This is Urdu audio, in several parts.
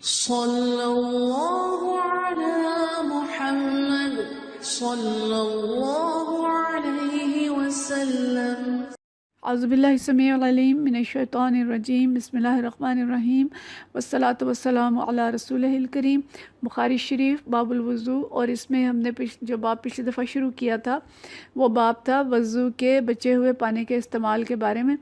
صلی اللہ علی محمد صلی اللہ علیہ وسلم۔ اعوذ باللہ السمیع العلیم من الشیطان الرجیم، بسم اللہ الرحمن الرحیم، والصلاۃ والسلام علی رسولہ الکریم۔ بخاری شریف باب الوضو، اور اس میں ہم نے جو باب پچھلی دفعہ شروع کیا تھا وہ باب تھا وضو کے بچے ہوئے پانی کے استعمال کے بارے میں۔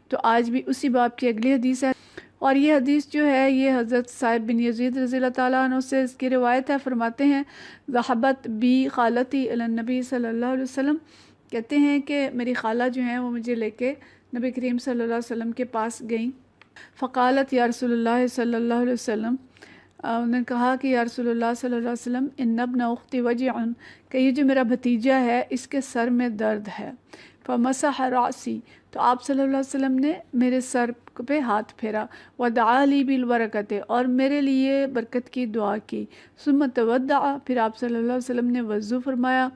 تو آج بھی اسی باب کی اگلی حدیث ہے، اور یہ حدیث جو ہے یہ حضرت صاحب بن یزید رضی اللہ تعالیٰ عنہ سے اس کی روایت ہے۔ فرماتے ہیں ذہبت بی خالتی الی النبی صلی اللہ علیہ وسلم، کہتے ہیں کہ میری خالہ جو ہیں وہ مجھے لے کے نبی کریم صلی اللہ علیہ وسلم کے پاس گئیں۔ فقالت یا رسول اللہ صلی اللہ علیہ وسلم، انہوں نے کہا کہ یا رسول اللہ صلی اللہ علیہ وسلم، ان ابن اختی وجع، کہ یہ جو میرا بھتیجا ہے اس کے سر میں درد ہے۔ فمسح رأسی، تو آپ صلی اللہ علیہ وسلم نے میرے سر پہ ہاتھ پھیرا، ودعا لی بالبرکت، اور میرے لیے برکت کی دعا کی۔ ثم تودع، پھر آپ صلی اللہ علیہ وسلم نے وضو فرمایا۔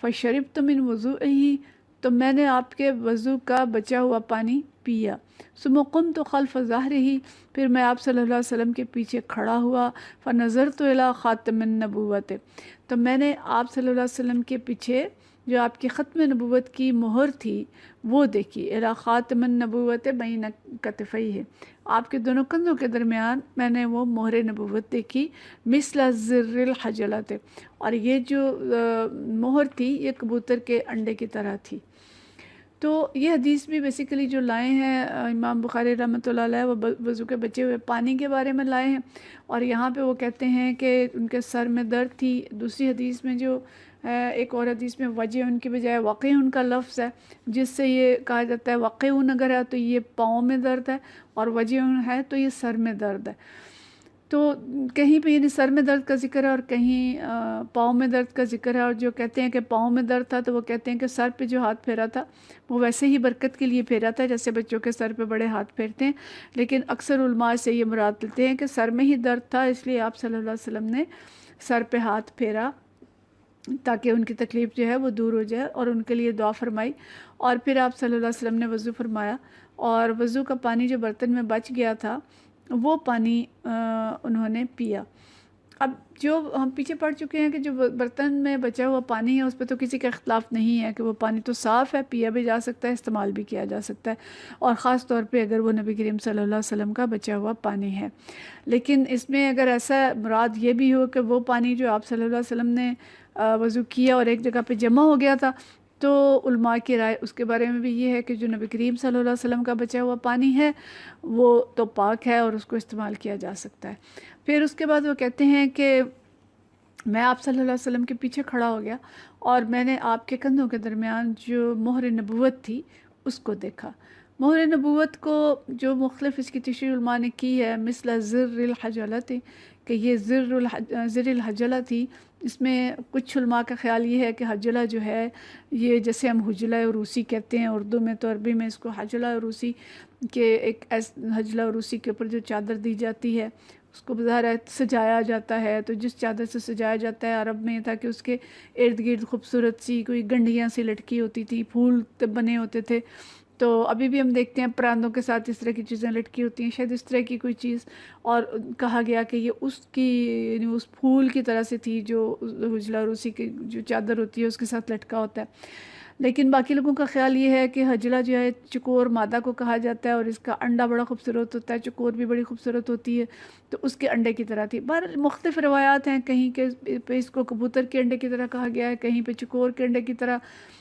فشربت من وضوئہ، تو میں نے آپ کے وضو کا بچا ہوا پانی پیا۔ ثم قمت خلف ظہرہ، پھر میں آپ صلی اللہ علیہ وسلم کے پیچھے کھڑا ہوا۔ فنظرت الی خاتم النبوت، تو میں نے آپ صلی اللہ علیہ وسلم کے پیچھے جو آپ کی ختم نبوت کی مہر تھی وہ دیکھی۔ الی خاتم النبوت بین کتفیہ، آپ کے دونوں کندھوں کے درمیان میں نے وہ مہر نبوت دیکھی۔ مثل زر الحجلۃ، اور یہ جو مہر تھی یہ کبوتر کے انڈے کی طرح تھی۔ تو یہ حدیث بھی بیسیکلی جو لائے ہیں امام بخاری رحمۃ اللہ علیہ، وہ وضو کے بچے ہوئے پانی کے بارے میں لائے ہیں، اور یہاں پہ وہ کہتے ہیں کہ ان کے سر میں درد تھی۔ دوسری حدیث میں جو ایک اور حدیث میں وجع ان کی بجائے وقع ان کا لفظ ہے، جس سے یہ کہا جاتا ہے وقع اگر ہے تو یہ پاؤں میں درد ہے، اور وجع ہے تو یہ سر میں درد ہے۔ تو کہیں پہ یعنی سر میں درد کا ذکر ہے اور کہیں پاؤں میں درد کا ذکر ہے، اور جو کہتے ہیں کہ پاؤں میں درد تھا تو وہ کہتے ہیں کہ سر پہ جو ہاتھ پھیرا تھا وہ ویسے ہی برکت کے لیے پھیرا تھا جیسے بچوں کے سر پہ بڑے ہاتھ پھیرتے ہیں، لیکن اکثر علماء سے یہ مراد لیتے ہیں کہ سر میں ہی درد تھا، اس لیے آپ صلی اللہ علیہ وسلم نے سر پہ ہاتھ پھیرا تاکہ ان کی تکلیف جو ہے وہ دور ہو جائے، اور ان کے لیے دعا فرمائی۔ اور پھر آپ صلی اللہ علیہ وسلم نے وضو فرمایا، اور وضو کا پانی جو برتن میں بچ گیا تھا وہ پانی انہوں نے پیا۔ اب جو ہم پیچھے پڑ چکے ہیں کہ جو برتن میں بچا ہوا پانی ہے اس پہ تو کسی کا اختلاف نہیں ہے کہ وہ پانی تو صاف ہے، پیا بھی جا سکتا ہے، استعمال بھی کیا جا سکتا ہے، اور خاص طور پہ اگر وہ نبی کریم صلی اللہ علیہ وسلم کا بچا ہوا پانی ہے۔ لیکن اس میں اگر ایسا مراد یہ بھی ہو کہ وہ پانی جو آپ صلی اللہ علیہ وسلم نے وضو کیا اور ایک جگہ پہ جمع ہو گیا تھا، تو علماء کی رائے اس کے بارے میں بھی یہ ہے کہ جو نبی کریم صلی اللہ علیہ وسلم کا بچا ہوا پانی ہے وہ تو پاک ہے اور اس کو استعمال کیا جا سکتا ہے۔ پھر اس کے بعد وہ کہتے ہیں کہ میں آپ صلی اللہ علیہ وسلم کے پیچھے کھڑا ہو گیا، اور میں نے آپ کے کندھوں کے درمیان جو مہر نبوت تھی اس کو دیکھا۔ مہر نبوت کو جو مختلف اس کی تشریح علماء نے کی ہے، مثل زر الحجلۃ، کہ یہ زر الحجلہ تھی۔ اس میں کچھ علماء کا خیال یہ ہے کہ حجلہ جو ہے یہ جیسے ہم حجلہ عروسی کہتے ہیں اردو میں، تو عربی میں اس کو حجلہ عروسی کے ایک حجلہ عروسی کے اوپر جو چادر دی جاتی ہے اس کو بظاہر سجایا جاتا ہے، تو جس چادر سے سجایا جاتا ہے عرب میں تھا کہ اس کے ارد گرد خوبصورت سی کوئی گنڈیاں سی لٹکی ہوتی تھی، پھول بنے ہوتے تھے۔ تو ابھی بھی ہم دیکھتے ہیں پراندوں کے ساتھ اس طرح کی چیزیں لٹکی ہوتی ہیں، شاید اس طرح کی کوئی چیز، اور کہا گیا کہ یہ اس کی یعنی اس پھول کی طرح سے تھی جو حجلہ عروسی کی جو چادر ہوتی ہے اس کے ساتھ لٹکا ہوتا ہے۔ لیکن باقی لوگوں کا خیال یہ ہے کہ حجلہ جو ہے چکور مادہ کو کہا جاتا ہے، اور اس کا انڈا بڑا خوبصورت ہوتا ہے، چکور بھی بڑی خوبصورت ہوتی ہے، تو اس کے انڈے کی طرح تھی۔ بہرحال مختلف روایات ہیں، کہیں کہ اس کو کبوتر کے انڈے کی طرح کہا گیا ہے، کہیں پہ چکور کے انڈے کی طرح،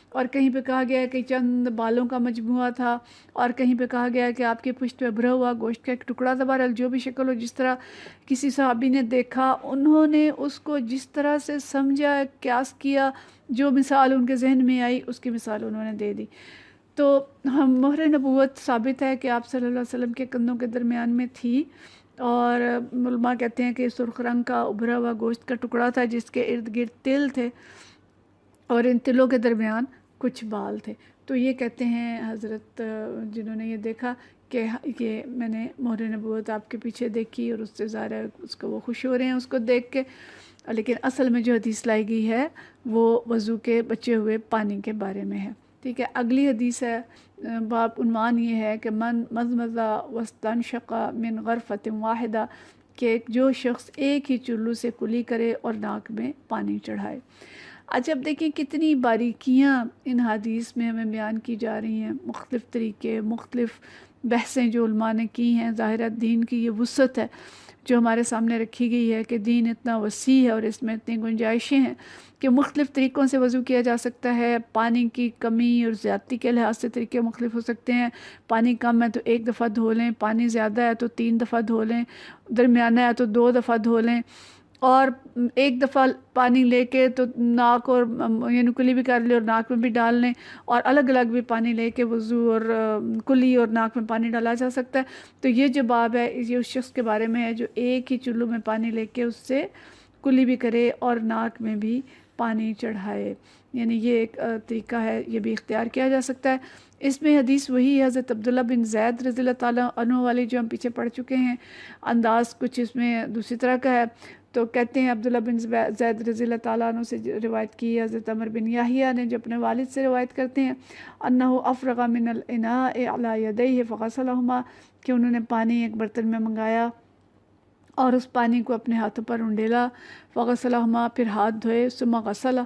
اور کہیں پہ کہا گیا ہے کہ چند بالوں کا مجموعہ تھا، اور کہیں پہ کہا گیا ہے کہ آپ کے پشت پہ بھرا ہوا گوشت کا ایک ٹکڑا تھا۔ بہرحال جو بھی شکل ہو، جس طرح کسی صحابی نے دیکھا انہوں نے اس کو جس طرح سے سمجھا، قیاس کیا، جو مثال ان کے ذہن میں آئی اس کی مثال انہوں نے دے دی۔ تو ہم مہر نبوت ثابت ہے کہ آپ صلی اللہ علیہ وسلم کے کندھوں کے درمیان میں تھی، اور علماء کہتے ہیں کہ سرخ رنگ کا ابھرا ہوا گوشت کا ٹکڑا تھا جس کے ارد گرد تل تھے، اور ان تلوں کے درمیان کچھ بال تھے۔ تو یہ کہتے ہیں حضرت جنہوں نے یہ دیکھا کہ یہ میں نے مہر نبوت آپ کے پیچھے دیکھی، اور اس سے ظاہر ہے اس کو وہ خوش ہو رہے ہیں اس کو دیکھ کے، لیکن اصل میں جو حدیث لائی گئی ہے وہ وضو کے بچے ہوئے پانی کے بارے میں ہے۔ ٹھیک ہے، اگلی حدیث ہے، باب عنوان یہ ہے کہ من مضمض واستنشق من غرفۃ واحدہ، کہ جو شخص ایک ہی چلو سے کلی کرے اور ناک میں پانی چڑھائے۔ اچھا اب دیکھیں کتنی باریکیاں ان حدیث میں ہمیں بیان کی جا رہی ہیں، مختلف طریقے، مختلف بحثیں جو علماء نے کی ہیں۔ ظاہرہ دین کی یہ وسعت ہے جو ہمارے سامنے رکھی گئی ہے کہ دین اتنا وسیع ہے اور اس میں اتنی گنجائشیں ہیں کہ مختلف طریقوں سے وضو کیا جا سکتا ہے۔ پانی کی کمی اور زیادتی کے لحاظ سے طریقے مختلف ہو سکتے ہیں۔ پانی کم ہے تو 1 دفعہ دھو لیں، پانی زیادہ ہے تو 3 دفعہ دھو لیں، درمیانہ ہے تو 2 دفعہ دھو لیں، اور 1 دفعہ پانی لے کے تو ناک اور یعنی کلی بھی کر لیں اور ناک میں بھی ڈال لیں، اور الگ الگ بھی پانی لے کے وضو اور کلی اور ناک میں پانی ڈالا جا سکتا ہے۔ تو یہ جو باب ہے یہ اس شخص کے بارے میں ہے جو ایک ہی چلو میں پانی لے کے اس سے کلی بھی کرے اور ناک میں بھی پانی چڑھائے، یعنی یہ ایک طریقہ ہے، یہ بھی اختیار کیا جا سکتا ہے۔ اس میں حدیث وہی ہے حضرت عبداللہ بن زید رضی اللہ تعالیٰ عنہ والی جو ہم پیچھے پڑھ چکے ہیں، انداز کچھ اس میں دوسری طرح کا ہے۔ تو کہتے ہیں عبداللہ بن زید رضی اللہ تعالیٰ عنہ سے روایت کی ہے حضرت عمر بن یحییٰ نے جو اپنے والد سے روایت کرتے ہیں، انہو افرغ من الاناء علی یدیہ فغسلہما، کہ انہوں نے پانی ایک برتن میں منگایا اور اس پانی کو اپنے ہاتھوں پر انڈیلا، فغسلہما، پھر ہاتھ دھوئے، ثم غسل۔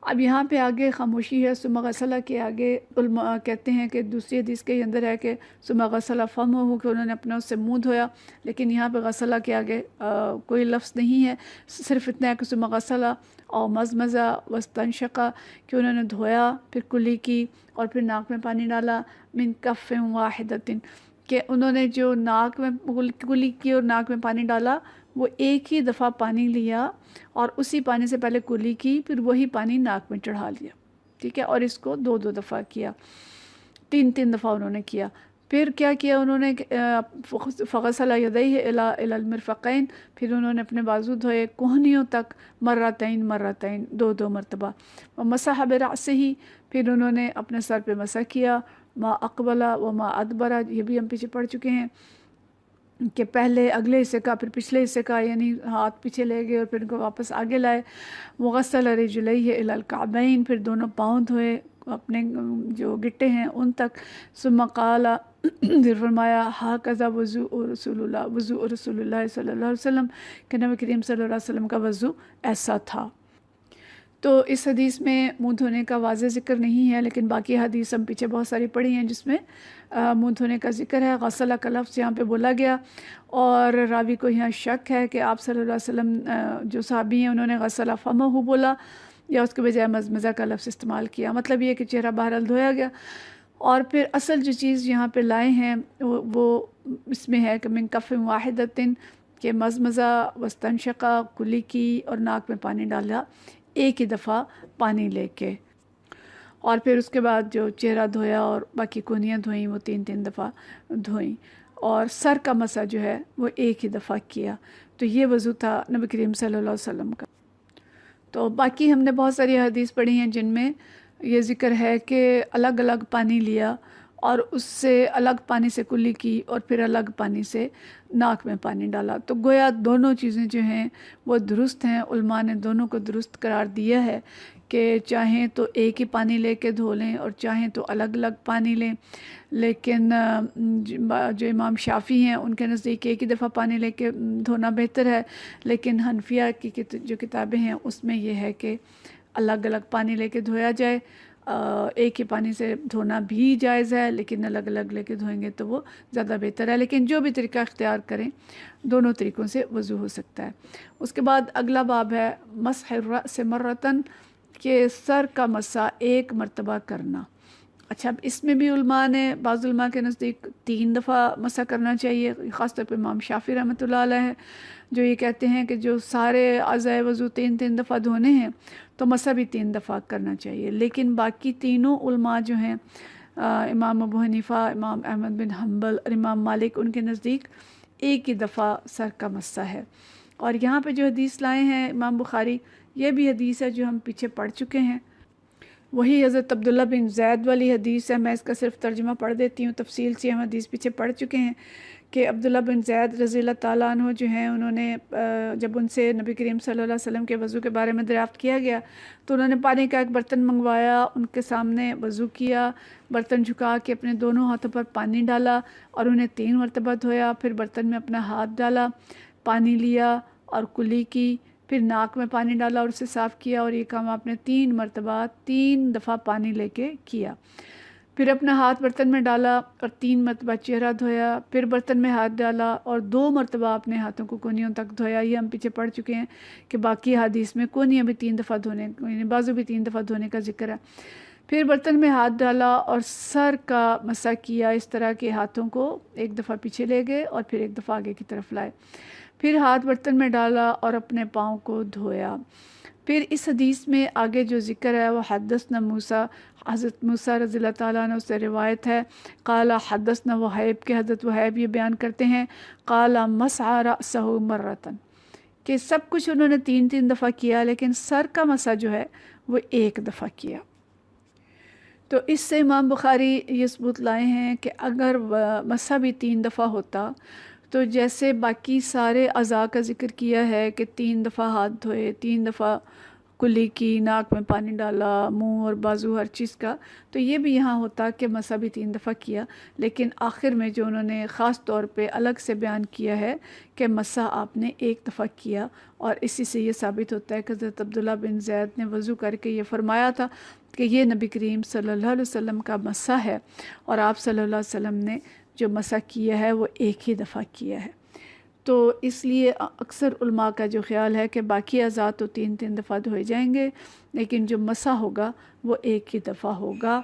اب یہاں پہ آگے خاموشی ہے، ثم غسل کے آگے علماء کہتے ہیں کہ دوسری حدیث کے اندر ہے کہ ثم غسل فمہ، کہ انہوں نے اپنا اس سے منہ دھویا، لیکن یہاں پہ غسلہ کے آگے کوئی لفظ نہیں ہے، صرف اتنا ہے کہ ثم غسل اور مزمزہ واستنشق، کہ انہوں نے دھویا، پھر کلی کی اور پھر ناک میں پانی ڈالا، من کف واحدۃ، کہ انہوں نے جو ناک میں کلی کی اور ناک میں پانی ڈالا وہ ایک ہی دفعہ پانی لیا اور اسی پانی سے پہلے کلی کی، پھر وہی پانی ناک میں چڑھا لیا، ٹھیک ہے، اور اس کو 2 دفعہ کیا، 3 دفعہ انہوں نے کیا۔ پھر کیا کیا انہوں نے، فغسل یدیہ الی المرفقین، پھر انہوں نے اپنے بازو دھوئے کوہنیوں تک، مرتین 2 مرتبہ، ومسح برأسہ، پھر انہوں نے اپنے سر پہ مسح کیا، ما اقبل و ما ادبر، یہ بھی ہم پیچھے پڑھ چکے ہیں کہ پہلے اگلے حصے کا پھر پچھلے حصے کا، یعنی ہاتھ پیچھے لے گئے اور پھر ان کو واپس آگے لائے، وغسل رجلیہ الی الکعبین، پھر دونوں پاؤں دھوئے اپنے جو گٹے ہیں ان تک، ثم قال، پھر فرمایا، ہاکذا وضوء رسول اللہ صلی اللہ علیہ وسلم، کہ نبی کریم صلی اللہ علیہ وسلم کا وضو ایسا تھا۔ تو اس حدیث میں منہ دھونے کا واضح ذکر نہیں ہے، لیکن باقی حدیث ہم پیچھے بہت ساری پڑھی ہیں جس میں منہ دھونے کا ذکر ہے۔ غسلہ کا لفظ یہاں پہ بولا گیا، اور راوی کو یہاں شک ہے کہ آپ صلی اللہ علیہ وسلم جو صحابی ہیں انہوں نے غسلہ فمہ بولا یا اس کے بجائے مزمزہ کا لفظ استعمال کیا، مطلب یہ کہ چہرہ بہرحال دھویا گیا۔ اور پھر اصل جو چیز یہاں پہ لائے ہیں وہ اس میں ہے کہ من کف واحدۃ، کہ مزمزہ واستنشق، کلی کی اور ناک میں پانی ڈالا ایک ہی دفعہ پانی لے کے، اور پھر اس کے بعد جو چہرہ دھویا اور باقی کونیاں دھوئیں وہ 3 دفعہ دھوئیں، اور سر کا مسح جو ہے وہ ایک ہی دفعہ کیا۔ تو یہ وضو تھا نبی کریم صلی اللہ علیہ وسلم کا۔ تو باقی ہم نے بہت ساری حدیث پڑھی ہیں جن میں یہ ذکر ہے کہ الگ الگ پانی لیا اور اس سے الگ پانی سے کلی کی اور پھر الگ پانی سے ناک میں پانی ڈالا، تو گویا دونوں چیزیں جو ہیں وہ درست ہیں۔ علماء نے دونوں کو درست قرار دیا ہے کہ چاہیں تو ایک ہی پانی لے کے دھو لیں اور چاہیں تو الگ الگ پانی لیں، لیکن جو امام شافعی ہیں ان کے نزدیک ایک ہی دفعہ پانی لے کے دھونا بہتر ہے، لیکن حنفیہ کی جو کتابیں ہیں اس میں یہ ہے کہ الگ الگ پانی لے کے دھویا جائے۔ ایک ہی پانی سے دھونا بھی جائز ہے، لیکن الگ الگ لے کے دھوئیں گے تو وہ زیادہ بہتر ہے، لیکن جو بھی طریقہ اختیار کریں دونوں طریقوں سے وضو ہو سکتا ہے۔ اس کے بعد اگلا باب ہے مسح الرأس مرتن، کہ سر کا مسح 1 مرتبہ کرنا۔ اچھا اب اس میں بھی علماء نے، بعض علماء کے نزدیک 3 دفعہ مسح کرنا چاہیے، خاص طور پہ امام شافعی رحمۃ اللہ علیہ ہے جو یہ کہتے ہیں کہ جو سارے اعضاء وضو 3 دفعہ دھونے ہیں تو مسح بھی 3 دفعہ کرنا چاہیے، لیکن باقی تینوں علماء جو ہیں امام ابو حنیفہ، امام احمد بن حنبل اور امام مالک، ان کے نزدیک ایک ہی دفعہ سر کا مسح ہے۔ اور یہاں پہ جو حدیث لائے ہیں امام بخاری، یہ بھی حدیث ہے جو ہم پیچھے پڑھ چکے ہیں، وہی حضرت عبداللہ بن زید والی حدیث ہے۔ میں اس کا صرف ترجمہ پڑھ دیتی ہوں، تفصیل سے ہم حدیث پیچھے پڑھ چکے ہیں کہ عبداللہ بن زید رضی اللہ تعالیٰ عنہ جو ہیں انہوں نے جب ان سے نبی کریم صلی اللہ علیہ وسلم کے وضو کے بارے میں دریافت کیا گیا تو انہوں نے پانی کا ایک برتن منگوایا، ان کے سامنے وضو کیا، برتن جھکا کے اپنے دونوں ہاتھوں پر پانی ڈالا اور انہیں 3 مرتبہ دھویا، پھر برتن میں اپنا ہاتھ ڈالا، پانی لیا اور کلی کی، پھر ناک میں پانی ڈالا اور اسے صاف کیا، اور یہ کام آپ نے 3 مرتبہ 3 دفعہ پانی لے کے کیا۔ پھر اپنا ہاتھ برتن میں ڈالا اور 3 مرتبہ چہرہ دھویا، پھر برتن میں ہاتھ ڈالا اور 2 مرتبہ اپنے ہاتھوں کو کونیوں تک دھویا۔ یہ ہم پیچھے پڑھ چکے ہیں کہ باقی حدیث میں کونیاں بھی 3 دفعہ دھونے، یعنی بازو بھی 3 دفعہ دھونے کا ذکر ہے۔ پھر برتن میں ہاتھ ڈالا اور سر کا مسح کیا، اس طرح کے ہاتھوں کو ایک دفعہ پیچھے لے گئے اور پھر ایک دفعہ آگے کی طرف لائے۔ پھر ہاتھ برتن میں ڈالا اور اپنے پاؤں کو دھویا۔ پھر اس حدیث میں آگے جو ذکر ہے وہ حدثنا موسیٰ، حضرت موسیٰ رضی اللہ تعالیٰ عنہ سے روایت ہے، قال حدثنا وہیب کے حضرت وہیب یہ بیان کرتے ہیں، قال مسح رأسہ مرتن، کہ سب کچھ انہوں نے 3 دفعہ کیا لیکن سر کا مسح جو ہے وہ 1 دفعہ کیا۔ تو اس سے امام بخاری یہ ثبوت لائے ہیں کہ اگر مسح بھی 3 دفعہ ہوتا تو جیسے باقی سارے اعضاء کا ذکر کیا ہے کہ 3 دفعہ ہاتھ دھوئے، 3 دفعہ کلی کی، ناک میں پانی ڈالا، منہ اور بازو ہر چیز کا، تو یہ بھی یہاں ہوتا کہ مسح بھی 3 دفعہ کیا، لیکن آخر میں جو انہوں نے خاص طور پہ الگ سے بیان کیا ہے کہ مسح آپ نے 1 دفعہ کیا، اور اسی سے یہ ثابت ہوتا ہے کہ حضرت عبداللہ بن زید نے وضو کر کے یہ فرمایا تھا کہ یہ نبی کریم صلی اللہ علیہ وسلم کا مسح ہے، اور آپ صلی اللہ علیہ وسلم نے جو مسح کیا ہے وہ 1 ہی دفعہ کیا ہے۔ تو اس لیے اکثر علماء کا جو خیال ہے کہ باقی اعضاء تو 3 دفعہ دھوئے جائیں گے، لیکن جو مسح ہوگا وہ 1 ہی دفعہ ہوگا،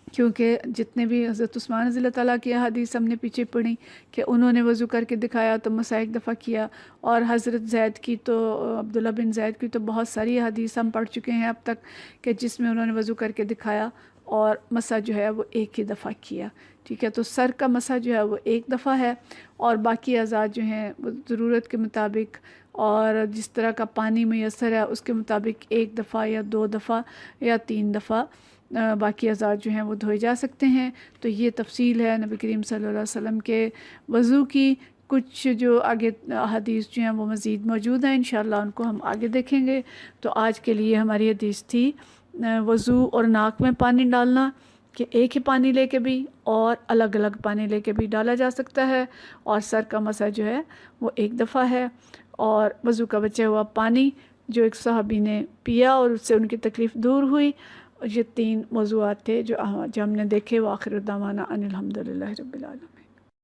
کیونکہ جتنے بھی حضرت عثمان رضی اللہ تعالیٰ کی حدیث ہم نے پیچھے پڑھی کہ انہوں نے وضو کر کے دکھایا تو مسح 1 دفعہ کیا، اور حضرت زید کی تو عبداللہ بن زید کی تو بہت ساری حدیث ہم پڑھ چکے ہیں اب تک کہ جس میں انہوں نے وضو کر کے دکھایا اور مسح جو ہے وہ 1 ہی دفعہ کیا، ٹھیک ہے۔ تو سر کا مسح جو ہے وہ 1 دفعہ ہے، اور باقی اعضاء جو ہیں وہ ضرورت کے مطابق اور جس طرح کا پانی میسر ہے اس کے مطابق 1 دفعہ یا 2 دفعہ یا 3 دفعہ باقی اعضاء جو ہیں وہ دھوئے جا سکتے ہیں۔ تو یہ تفصیل ہے نبی کریم صلی اللہ علیہ وسلم کے وضو کی۔ کچھ جو آگے حدیث جو ہیں وہ مزید موجود ہیں، انشاءاللہ ان کو ہم آگے دیکھیں گے۔ تو آج کے لیے ہماری حدیث تھی وضو اور ناک میں پانی ڈالنا، کہ ایک ہی پانی لے کے بھی اور الگ الگ پانی لے کے بھی ڈالا جا سکتا ہے، اور سر کا مسح جو ہے وہ 1 دفعہ ہے، اور وضو کا بچا ہوا پانی جو ایک صحابی نے پیا اور اس سے ان کی تکلیف دور ہوئی۔ یہ 3 موضوعات تھے جو ہم نے دیکھے۔ وآخر دعوانا ان الحمدللہ رب العالمین۔